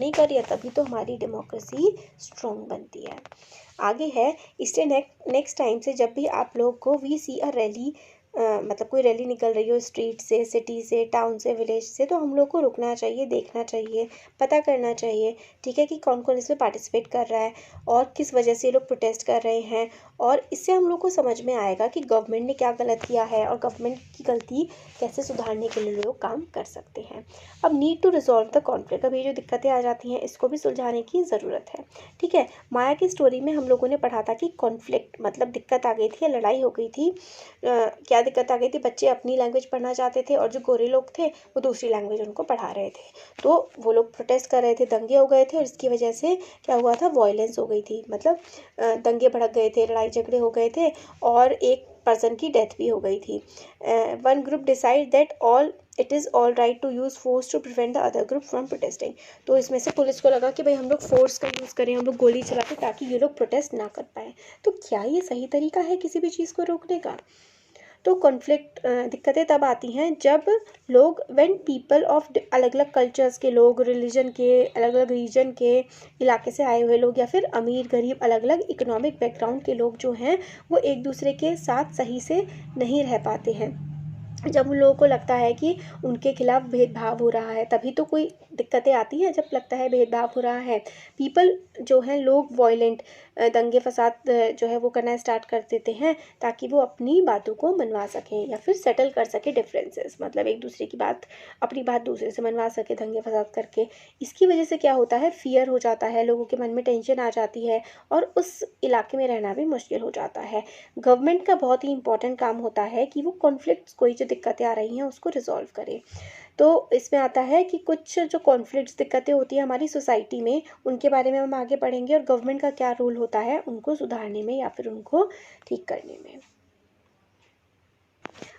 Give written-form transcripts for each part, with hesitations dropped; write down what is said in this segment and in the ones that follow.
नहीं कर रही है, तभी तो हमारी डेमोक्रेसी स्ट्रॉन्ग बनती है। आगे है, इसलिए नेक्स्ट टाइम से जब भी आप लोग को वी सी अ रैली, मतलब कोई रैली निकल रही हो स्ट्रीट से, सिटी से, टाउन से, विलेज से, तो हम लोग को रुकना चाहिए, देखना चाहिए, पता करना चाहिए, ठीक है, कि कौन कौन इसमें पार्टिसिपेट कर रहा है और किस वजह से ये लोग प्रोटेस्ट कर रहे हैं। और इससे हम लोग को समझ में आएगा कि गवर्नमेंट ने क्या गलत किया है और गवर्नमेंट की गलती कैसे सुधारने के लिए लोग काम कर सकते हैं। अब need to resolve the conflict, अब ये जो दिक्कतें आ जाती हैं इसको भी सुलझाने की ज़रूरत है, ठीक है। माया की स्टोरी में हम लोगों ने पढ़ा था कि कॉन्फ्लिक्ट मतलब दिक्कत आ गई थी या लड़ाई हो गई थी। क्या दिक्कत आ गई थी, बच्चे अपनी लैंग्वेज पढ़ना चाहते थे और जो गोरे लोग थे वो दूसरी लैंग्वेज उनको पढ़ा रहे थे, तो वो लोग प्रोटेस्ट कर रहे थे, दंगे हो गए थे और इसकी वजह से क्या हुआ था, वॉयलेंस हो गई थी, मतलब दंगे भड़क गए थे, लड़ाई झगड़े हो गए थे और एक पर्सन की डेथ भी हो गई थी। One group decide that it is all right to use force to prevent the other group from protesting, तो इसमें से पुलिस को लगा कि भाई हम लोग फोर्स का यूज़ करें, हम लोग गोली चलाते ताकि ये लोग प्रोटेस्ट ना कर पाए। तो क्या ये सही तरीका है किसी भी चीज़ को रोकने का? तो कॉन्फ्लिक्ट दिक्कतें तब आती हैं जब लोग व्हेन पीपल ऑफ अलग अलग कल्चर्स के लोग, रिलीजन के, अलग अलग रीजन के इलाके से आए हुए लोग या फिर अमीर गरीब अलग अलग इकोनॉमिक बैकग्राउंड के लोग जो हैं वो एक दूसरे के साथ सही से नहीं रह पाते हैं। जब उन लोगों को लगता है कि उनके खिलाफ भेदभाव हो रहा है, तभी तो कोई दिक्कतें आती हैं, जब लगता है भेदभाव हो रहा है। पीपल जो हैं लोग वॉयलेंट दंगे फसाद जो है वो करना स्टार्ट कर देते हैं ताकि वो अपनी बातों को मनवा सकें या फिर सेटल कर सके डिफरेंसेस, मतलब एक दूसरे की बात, अपनी बात दूसरे से मनवा सके दंगे फसाद करके। इसकी वजह से क्या होता है, फियर हो जाता है, लोगों के मन में टेंशन आ जाती है और उस इलाके में रहना भी मुश्किल हो जाता है। गवर्नमेंट का बहुत ही इंपॉर्टेंट काम होता है कि वो कॉन्फ्लिक्ट्स, कोई जो दिक्कतें आ रही हैं उसको रिजॉल्व करे। तो इसमें आता है कि कुछ जो कॉन्फ्लिक्ट्स दिक्कतें होती हैं हमारी सोसाइटी में, उनके बारे में हम आगे पढ़ेंगे और गवर्नमेंट का क्या रोल होता है उनको सुधारने में या फिर उनको ठीक करने में।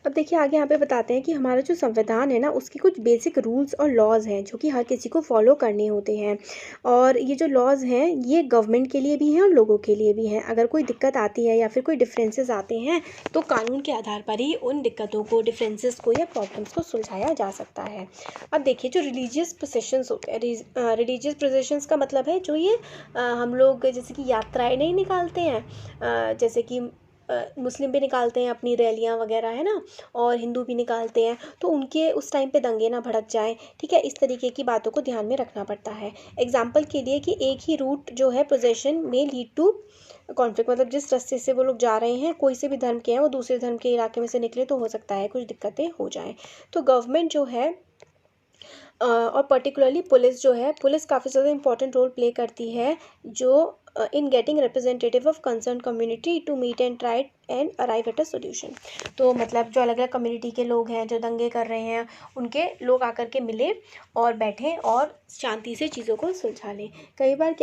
अब देखिए आगे यहाँ पे बताते हैं कि हमारा जो संविधान है ना उसके कुछ बेसिक रूल्स और लॉज हैं जो कि हर किसी को फॉलो करने होते हैं। और ये जो लॉज हैं ये गवर्नमेंट के लिए भी हैं और लोगों के लिए भी हैं। अगर कोई दिक्कत आती है या फिर कोई डिफरेंसेस आते हैं तो कानून के आधार पर ही उन दिक्कतों को, डिफरेंसेस को या प्रॉब्लम्स को सुलझाया जा सकता है। अब देखिए जो रिलीजियस प्रोसेशंस होते हैं, रिलीजियस प्रोसेशंस का मतलब है जो ये हम लोग जैसे कि यात्राएं नहीं निकालते हैं, जैसे कि मुस्लिम भी निकालते हैं अपनी रैलियां वगैरह, है ना, और हिंदू भी निकालते हैं, तो उनके उस टाइम पे दंगे ना भड़क जाएं, ठीक है, इस तरीके की बातों को ध्यान में रखना पड़ता है। एग्जाम्पल के लिए कि एक ही रूट जो है पोजेशन में लीड टू कॉन्फ्लिक्ट, मतलब जिस रास्ते से वो लोग जा रहे हैं, कोई से भी धर्म के हैं, वो दूसरे धर्म के इलाके में से निकले तो हो सकता है कुछ दिक्कतें हो जाएं। तो गवर्नमेंट जो है और पर्टिकुलरली पुलिस जो है, पुलिस काफ़ी ज़्यादा इंपॉर्टेंट रोल प्ले करती है जो in getting representative of concern community to meet and try and arrive at a solution. तो मतलब जो अलग अलग कम्युनिटी के लोग हैं जो दंगे कर रहे हैं उनके लोग आकर के मिले और बैठें और शांति से चीज़ों को सुलझा लें। कई बार क्या